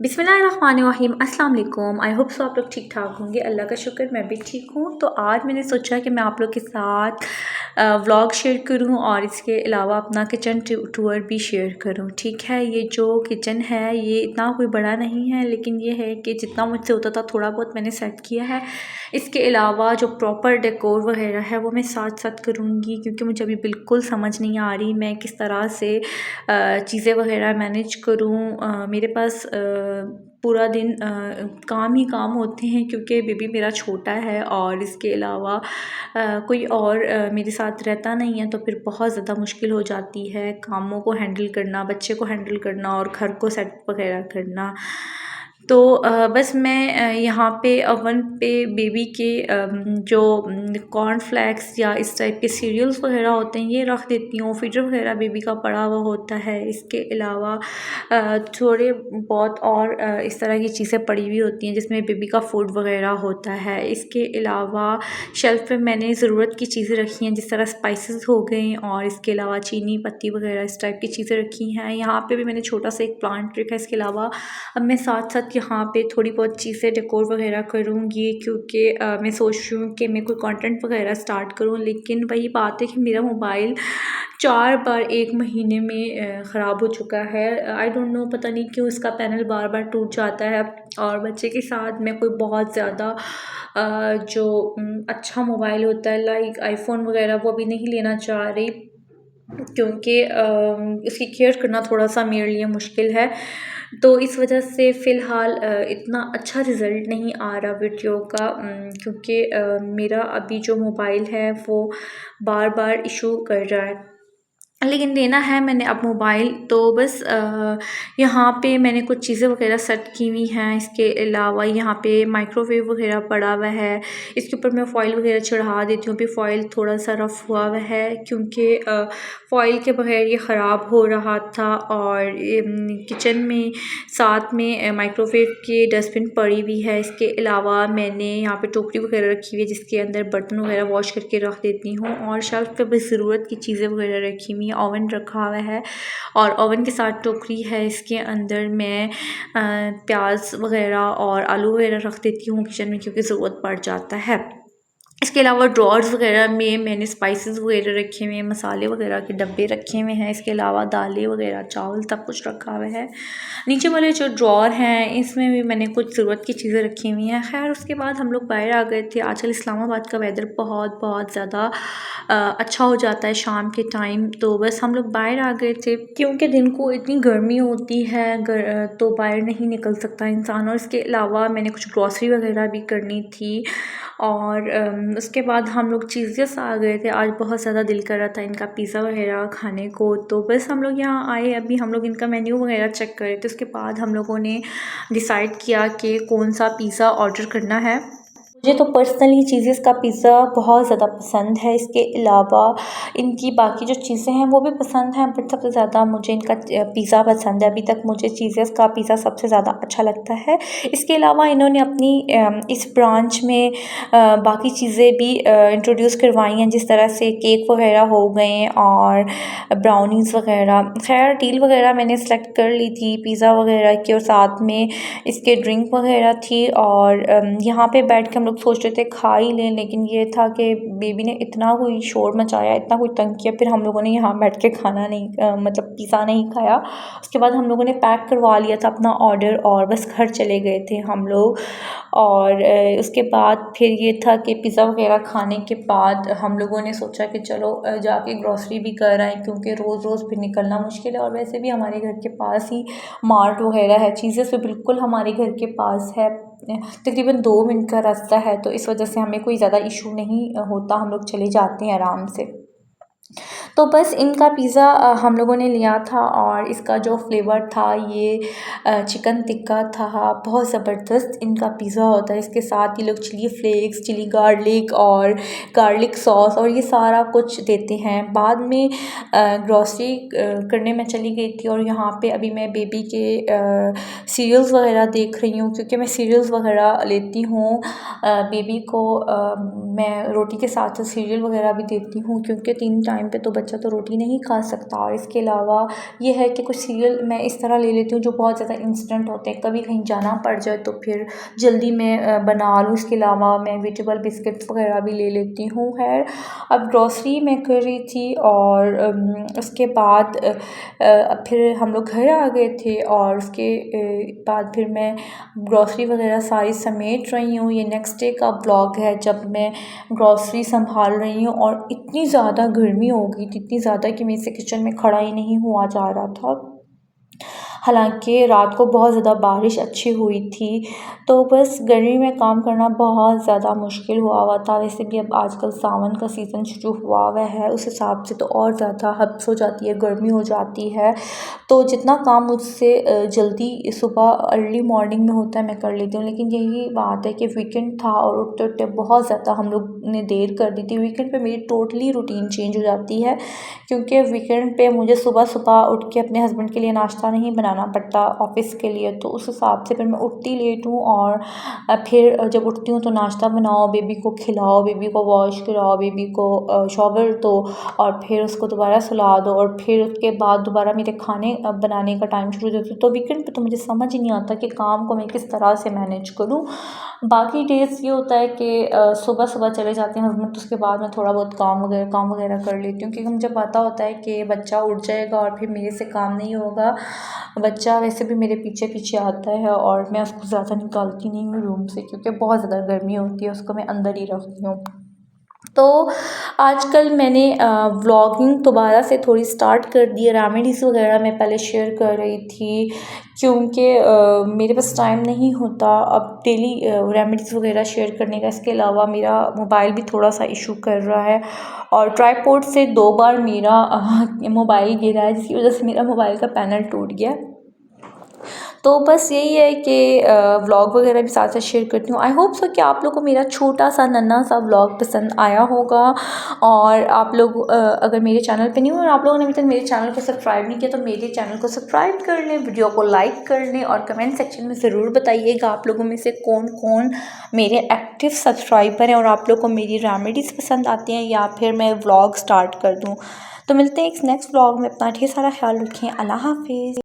बिस्मिल्लाहिर्रहमानिर्रहीम अस्सलाम वालेकुम। आई होप सो आप लोग ठीक ठाक होंगे। अल्लाह का शुक्र मैं भी ठीक हूँ। तो आज मैंने सोचा कि मैं आप लोग के साथ व्लॉग शेयर करूँ और इसके अलावा अपना किचन टूर भी शेयर करूँ। ठीक है, ये जो किचन है ये इतना कोई बड़ा नहीं है, लेकिन ये है कि जितना मुझसे होता था थोड़ा बहुत मैंने सेट किया है। इसके अलावा जो प्रॉपर डेकोर वगैरह है वो मैं साथ साथ करूँगी, क्योंकि मुझे अभी बिल्कुल समझ नहीं आ रही मैं किस तरह से चीज़ें वगैरह मैनेज करूँ। मेरे पास पूरा दिन काम ही काम होते हैं, क्योंकि बेबी मेरा छोटा है और इसके अलावा कोई और मेरे साथ रहता नहीं है, तो फिर बहुत ज़्यादा मुश्किल हो जाती है कामों को हैंडल करना, बच्चे को हैंडल करना और घर को सेट वगैरह करना। तो बस मैं यहाँ पे ओवन पे बेबी के जो कॉर्नफ्लेक्स या इस टाइप के सीरियल्स वगैरह होते हैं ये रख देती हूँ। फीडर वगैरह बेबी का पड़ा हुआ होता है। इसके अलावा थोड़े बहुत और इस तरह की चीज़ें पड़ी हुई होती हैं जिसमें बेबी का फूड वगैरह होता है। इसके अलावा शेल्फ़ पे मैंने ज़रूरत की चीज़ें रखी हैं, जिस तरह स्पाइसेस हो गए और इसके अलावा चीनी पत्ती वगैरह इस टाइप की चीज़ें रखी हैं। यहाँ पे भी मैंने छोटा सा एक प्लांट रखा है। इसके अलावा अब मैं साथ साथ यहाँ पे थोड़ी बहुत चीज़ें डेकोर वगैरह करूँगी, क्योंकि मैं सोच रही हूँ कि मैं कोई कंटेंट वगैरह स्टार्ट करूँ। लेकिन वही बात है कि मेरा मोबाइल 4 बार 1 महीने में ख़राब हो चुका है। आई डोंट नो, पता नहीं क्यों इसका पैनल बार बार टूट जाता है। और बच्चे के साथ मैं कोई बहुत ज़्यादा जो अच्छा मोबाइल होता है लाइक आईफ़ोन वगैरह वो भी नहीं लेना चाह रही, क्योंकि इसकी केयर करना थोड़ा-सा मेरे लिए मुश्किल है। तो इस वजह से फ़िलहाल इतना अच्छा रिज़ल्ट नहीं आ रहा वीडियो का, क्योंकि मेरा अभी जो मोबाइल है वो बार-बार इशू कर रहा है। लेकिन लेना है मैंने अब मोबाइल, तो बस यहाँ पे मैंने कुछ चीज़ें वगैरह सेट की हुई हैं। इसके अलावा यहाँ पे माइक्रोवेव वगैरह पड़ा हुआ है, इसके ऊपर मैं फ़ॉइल वगैरह चढ़ा देती हूँ। अभी फ़ॉइल थोड़ा सा रफ़ हुआ हुआ है, क्योंकि फ़ॉइल के बगैर ये ख़राब हो रहा था। और किचन में साथ में माइक्रोवेव की डस्टबिन पड़ी हुई है। इसके अलावा मैंने यहाँ पे टोकरी वगैरह रखी हुई है जिसके अंदर बर्तन वगैरह वॉश करके रख देती हूँ। और शेल्फ़ पे बस ज़रूरत की चीज़ें वगैरह रखी हुई हैं। ओवन रखा हुआ है और ओवन के साथ टोकरी है, इसके अंदर मैं प्याज वगैरह और आलू वगैरह रख देती हूँ किचन में, क्योंकि ज़रूरत पड़ जाता है। इसके अलावा ड्रॉर्स वगैरह में मैंने स्पाइसेस वगैरह रखे हुए हैं, मसाले वगैरह के डब्बे रखे हुए हैं। इसके अलावा दालें वगैरह, चावल सब कुछ रखा हुआ है। नीचे वाले जो ड्रॉर हैं इसमें भी मैंने कुछ ज़रूरत की चीज़ें रखी हुई हैं। खैर उसके बाद हम लोग बाहर आ गए थे। आजकल इस्लामाबाद का वेदर बहुत बहुत ज़्यादा अच्छा हो जाता है शाम के टाइम, तो बस हम लोग बाहर आ गए थे, क्योंकि दिन को इतनी गर्मी होती है तो बाहर नहीं निकल सकता इंसान। और इसके अलावा मैंने कुछ ग्रॉसरी वगैरह भी करनी थी। और उसके बाद हम लोग चीज़ेस आ गए थे। आज बहुत ज़्यादा दिल कर रहा था इनका पिज़्ज़ा वगैरह खाने को, तो बस हम लोग यहाँ आए। अभी हम लोग इनका मेन्यू वगैरह चेक कर रहे थे। उसके बाद हम लोगों ने डिसाइड किया कि कौन सा पिज़्ज़ा ऑर्डर करना है। मुझे तो पर्सनली चीज़ेस का पिज़्ज़ा बहुत ज़्यादा पसंद है। इसके अलावा इनकी बाकी जो चीज़ें हैं वो भी पसंद हैं, बट सबसे ज़्यादा मुझे इनका पिज़्ज़ा पसंद है। अभी तक मुझे चीज़ेस का पिज़्ज़ा सबसे ज़्यादा अच्छा लगता है। इसके अलावा इन्होंने अपनी इस ब्रांच में बाकी चीज़ें भी इंट्रोड्यूस करवाई हैं, जिस तरह से केक वगैरह हो गए और ब्राउनीज़ वगैरह। खैर डील वगैरह मैंने सेलेक्ट कर ली थी पिज़्ज़ा वगैरह की, और साथ में इसके ड्रिंक वगैरह थी। और यहाँ पे बैठ के हम लोग सोच रहे थे खा ही लें, लेकिन ये था कि बेबी ने इतना कोई शोर मचाया, इतना कोई तंग किया, फिर हम लोगों ने यहाँ बैठ के खाना नहीं मतलब पिज़्ज़ा नहीं खाया। उसके बाद हम लोगों ने पैक करवा लिया था अपना ऑर्डर और बस घर चले गए थे हम लोग। और उसके बाद फिर ये था कि पिज़्ज़ा वगैरह खाने के बाद हम लोगों ने सोचा कि चलो जाके ग्रॉसरी भी कर आएँ, क्योंकि रोज़ रोज़ फिर निकलना मुश्किल है। और वैसे भी हमारे घर के पास ही मार्ट वगैरह है, चीज़ें से बिल्कुल हमारे घर के पास है, तकरीबन 2 मिनट का रास्ता है, तो इस वजह से हमें कोई ज़्यादा इशू नहीं होता, हम लोग चले जाते हैं आराम से। तो बस इनका पिज़्ज़ा हम लोगों ने लिया था और इसका जो फ्लेवर था ये चिकन टिक्का था। बहुत ज़बरदस्त इनका पिज़्ज़ा होता है। इसके साथ ये लोग चिली फ्लेक्स, चिली गार्लिक और गार्लिक सॉस और ये सारा कुछ देते हैं। बाद में ग्रॉसरी करने मैं चली गई थी और यहाँ पे अभी मैं बेबी के सीरियल्स वगैरह देख रही हूँ, क्योंकि मैं सीरियल्स वगैरह लेती हूँ बेबी को। मैं रोटी के साथ सीरियल वगैरह भी देती हूँ, क्योंकि 3 टाइम पे तो बच्चा तो रोटी नहीं खा सकता। और इसके अलावा ये है कि कुछ सीरियल मैं इस तरह ले लेती हूँ जो बहुत ज़्यादा इंस्टेंट होते हैं, कभी कहीं जाना पड़ जाए तो फिर जल्दी में बना लूँ। इसके अलावा मैं वेजिटेबल बिस्किट्स वगैरह भी ले लेती हूँ। खैर अब ग्रॉसरी मैं कर रही थी और उसके बाद फिर हम लोग घर आ गए थे और उसके बाद फिर मैं ग्रॉसरी वगैरह सारी समेट रही हूँ। ये नेक्स्ट डे का ब्लॉग है जब मैं ग्रॉसरी संभाल रही हूँ और इतनी ज़्यादा गर्मी हो गई थी, इतनी ज़्यादा कि मेरे से किचन में खड़ा ही नहीं हुआ जा रहा था। हालांकि रात को बहुत ज़्यादा बारिश अच्छी हुई थी, तो बस गर्मी में काम करना बहुत ज़्यादा मुश्किल हुआ था। वैसे भी अब आजकल सावन का सीज़न शुरू हुआ है, उस हिसाब से तो और ज़्यादा हब्स हो जाती है, गर्मी हो जाती है। तो जितना काम मुझसे जल्दी सुबह अर्ली मॉर्निंग में होता है मैं कर लेती हूँ, लेकिन यही बात है कि वीकेंड था और उठते उठते बहुत ज़्यादा हम लोग ने देर कर दी थी। वीकेंड पे मेरी टोटली रूटीन चेंज हो जाती है, क्योंकि वीकेंड पे मुझे सुबह सुबह उठ के अपने हस्बैंड के लिए नाश्ता नहीं बनाना पड़ता ऑफ़िस के लिए, तो उस हिसाब से फिर मैं उठती लेट हूँ। और फिर जब उठती हूँ तो नाश्ता बनाओ, बेबी को खिलाओ, बेबी को वॉश कराओ, बेबी को शॉवर दो और फिर उसको दोबारा सुला दो और फिर उसके बाद दोबारा मेरे खाने बनाने का टाइम शुरू हो जाता है। तो वीकेंड पे तो मुझे समझ ही नहीं आता कि काम को मैं किस तरह से मैनेज करूँ। बाकी डेज़ ये होता है कि सुबह सुबह चले जाते हैं हस्बैंड, तो उसके बाद मैं थोड़ा बहुत काम वगैरह कर लेती हूँ, क्योंकि मुझे पता होता है कि बच्चा उठ जाएगा और फिर मेरे से काम नहीं होगा। बच्चा वैसे भी मेरे पीछे पीछे आता है और मैं उसको ज़्यादा निकालती नहीं हूँ रूम से, क्योंकि बहुत ज़्यादा गर्मी होती है, उसको मैं अंदर ही रखती हूँ। तो आजकल मैंने व्लॉगिंग दोबारा से थोड़ी स्टार्ट कर दी है। रेमेडीज़ वगैरह मैं पहले शेयर कर रही थी, क्योंकि मेरे पास टाइम नहीं होता अब डेली रेमेडीज़ वगैरह शेयर करने का। इसके अलावा मेरा मोबाइल भी थोड़ा सा इशू कर रहा है और ट्राईपोड से 2 बार मेरा मोबाइल गिरा है, जिसकी वजह से मेरा मोबाइल का पैनल टूट गया। तो बस यही है कि व्लॉग वगैरह भी साथ साथ शेयर करती हूँ। आई होप सो कि आप लोगों को मेरा छोटा सा नन्हा सा व्लॉग पसंद आया होगा। और आप लोग अगर मेरे चैनल पे नहीं हो और आप लोगों ने अभी तक मेरे चैनल को सब्सक्राइब नहीं किया तो मेरे चैनल को सब्सक्राइब कर लें, वीडियो को लाइक कर लें और कमेंट सेक्शन में ज़रूर बताइएगा आप लोगों में से कौन कौन मेरे एक्टिव सब्सक्राइबर हैं और आप लोग को मेरी रेमेडीज़ पसंद आती हैं या फिर मैं व्लॉग स्टार्ट कर दूँ। तो मिलते हैं एक नेक्स्ट व्लॉग में। अपना ढेर सारा ख्याल रखें। अल्लाह हाफिज़।